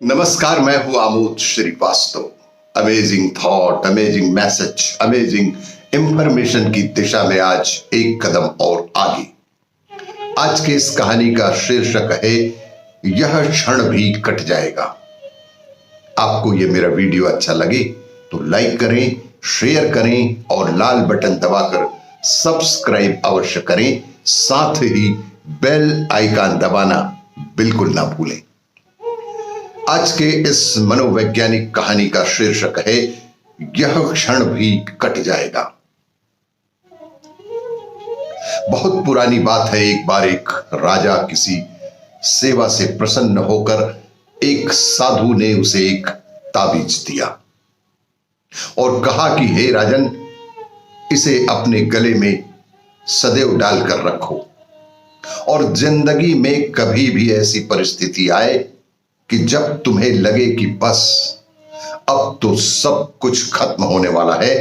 नमस्कार, मैं हूं Amod Srivastava. Amazing thought, amazing message, amazing information की दिशा में आज एक कदम और आगे। आज की इस कहानी का शीर्षक है यह क्षण भी कट जाएगा। आपको यह मेरा वीडियो अच्छा लगे तो लाइक करें, शेयर करें और लाल बटन दबाकर सब्सक्राइब अवश्य करें। साथ ही बेल आइकन दबाना बिल्कुल ना भूलें। आज के इस मनोवैज्ञानिक कहानी का शीर्षक है यह क्षण भी कट जाएगा। बहुत पुरानी बात है। एक बार एक राजा किसी सेवा से प्रसन्न होकर एक साधु ने उसे एक ताबीज दिया और कहा कि हे राजन, इसे अपने गले में सदैव डालकर रखो और जिंदगी में कभी भी ऐसी परिस्थिति आए कि जब तुम्हें लगे कि बस अब तो सब कुछ खत्म होने वाला है,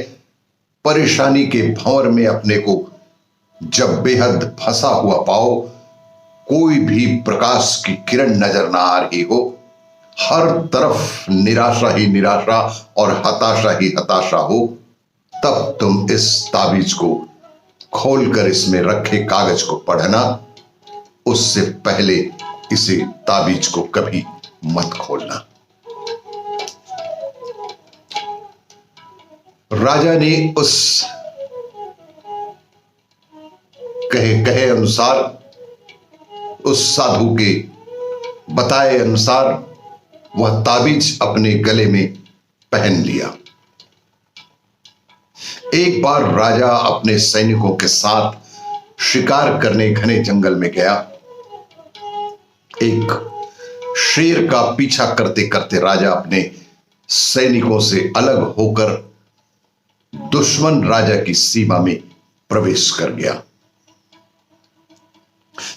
परेशानी के भंवर में अपने को जब बेहद फंसा हुआ पाओ, कोई भी प्रकाश की किरण नजर ना आ रही हो, हर तरफ निराशा ही निराशा और हताशा ही हताशा हो, तब तुम इस ताबीज को खोलकर इसमें रखे कागज को पढ़ना। उससे पहले इसे ताबीज को कभी मत खोलना। राजा ने उस कहे अनुसार, उस साधु के बताए अनुसार वह ताबीज अपने गले में पहन लिया। एक बार राजा अपने सैनिकों के साथ शिकार करने घने जंगल में गया। एक शेर का पीछा करते करते राजा अपने सैनिकों से अलग होकर दुश्मन राजा की सीमा में प्रवेश कर गया।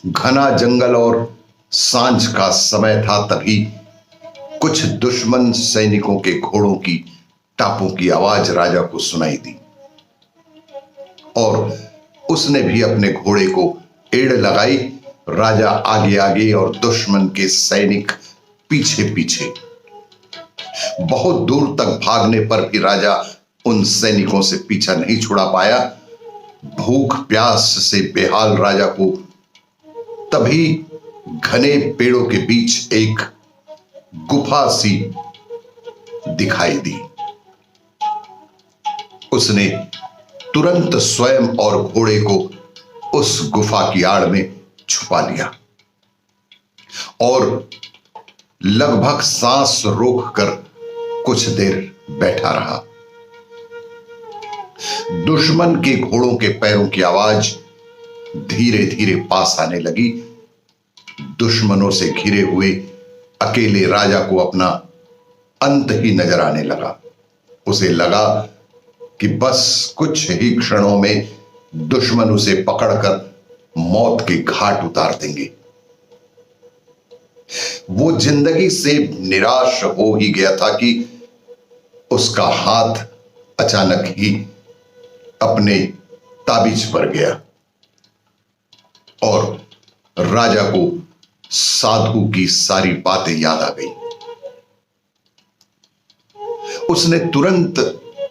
घना जंगल और सांझ का समय था। तभी कुछ दुश्मन सैनिकों के घोड़ों की टापों की आवाज राजा को सुनाई दी और उसने भी अपने घोड़े को एड़ लगाई। राजा आगे आगे और दुश्मन के सैनिक पीछे पीछे। बहुत दूर तक भागने पर भी राजा उन सैनिकों से पीछा नहीं छुड़ा पाया। भूख प्यास से बेहाल राजा को तभी घने पेड़ों के बीच एक गुफा सी दिखाई दी। उसने तुरंत स्वयं और घोड़े को उस गुफा की आड़ में छुपा लिया और लगभग सांस रोककर कुछ देर बैठा रहा। दुश्मन के घोड़ों के पैरों की आवाज धीरे धीरे पास आने लगी। दुश्मनों से घिरे हुए अकेले राजा को अपना अंत ही नजर आने लगा। उसे लगा कि बस कुछ ही क्षणों में दुश्मन उसे पकड़कर मौत के घाट उतार देंगे। वो जिंदगी से निराश हो ही गया था कि उसका हाथ अचानक ही अपने ताबीज पर गया और राजा को साधु की सारी बातें याद आ गई। उसने तुरंत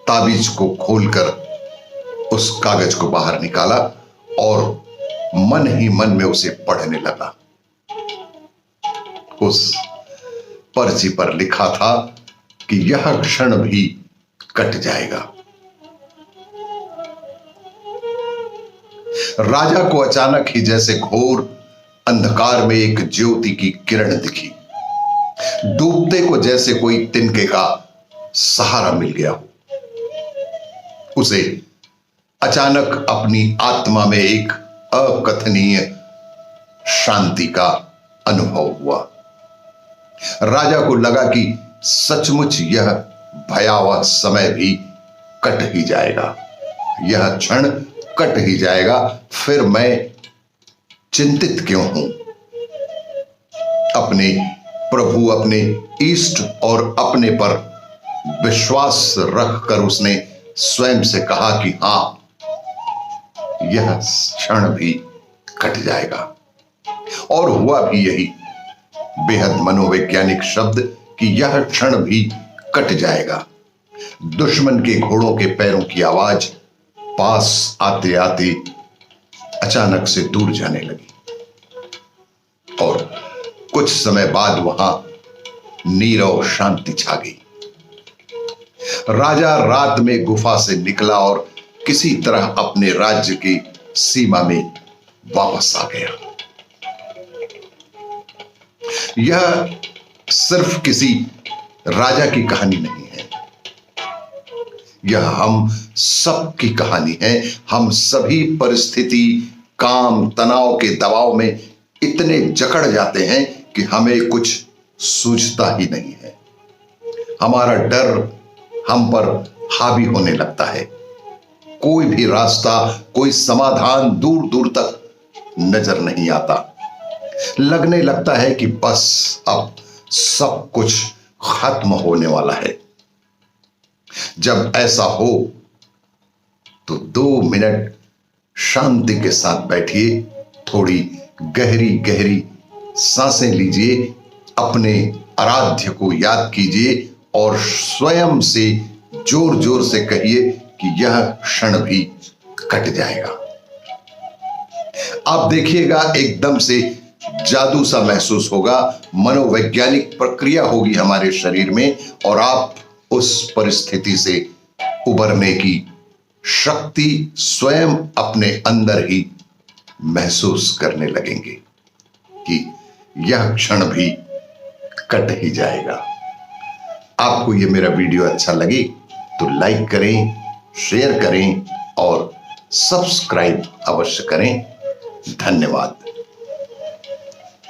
ताबीज को खोलकर उस कागज को बाहर निकाला और मन ही मन में उसे पढ़ने लगा। उस पर्ची पर लिखा था कि यह क्षण भी कट जाएगा। राजा को अचानक ही जैसे घोर अंधकार में एक ज्योति की किरण दिखी। डूबते को जैसे कोई तिनके का सहारा मिल गया हो। उसे अचानक अपनी आत्मा में एक अकथनीय शांति का अनुभव हुआ। राजा को लगा कि सचमुच यह भयावह समय भी कट ही जाएगा, यह क्षण कट ही जाएगा। फिर मैं चिंतित क्यों हूं? अपने प्रभु, अपने इष्ट और अपने पर विश्वास रखकर उसने स्वयं से कहा कि हां, यह क्षण भी कट जाएगा। और हुआ भी यही। बेहद मनोवैज्ञानिक शब्द कि यह क्षण भी कट जाएगा। दुश्मन के घोड़ों के पैरों की आवाज पास आते आते अचानक से दूर जाने लगी और कुछ समय बाद वहां नीरव शांति छा गई। राजा रात में गुफा से निकला और किसी तरह अपने राज्य की सीमा में वापस आ गया। यह सिर्फ किसी राजा की कहानी नहीं है, यह हम सब की कहानी है। हम सभी परिस्थिति, काम, तनाव के दबाव में इतने जकड़ जाते हैं कि हमें कुछ सूझता ही नहीं है। हमारा डर हम पर हावी होने लगता है। कोई भी रास्ता, कोई समाधान दूर दूर तक नजर नहीं आता। लगने लगता है कि बस अब सब कुछ खत्म होने वाला है। जब ऐसा हो तो 2 मिनट शांति के साथ बैठिए, थोड़ी गहरी गहरी सांसें लीजिए, अपने आराध्य को याद कीजिए और स्वयं से जोर जोर से कहिए कि यह क्षण भी कट जाएगा। आप देखिएगा एकदम से जादू सा महसूस होगा, मनोवैज्ञानिक प्रक्रिया होगी हमारे शरीर में और आप उस परिस्थिति से उबरने की शक्ति स्वयं अपने अंदर ही महसूस करने लगेंगे कि यह क्षण भी कट ही जाएगा। आपको यह मेरा वीडियो अच्छा लगे तो लाइक करें, शेयर करें और सब्सक्राइब अवश्य करें। धन्यवाद।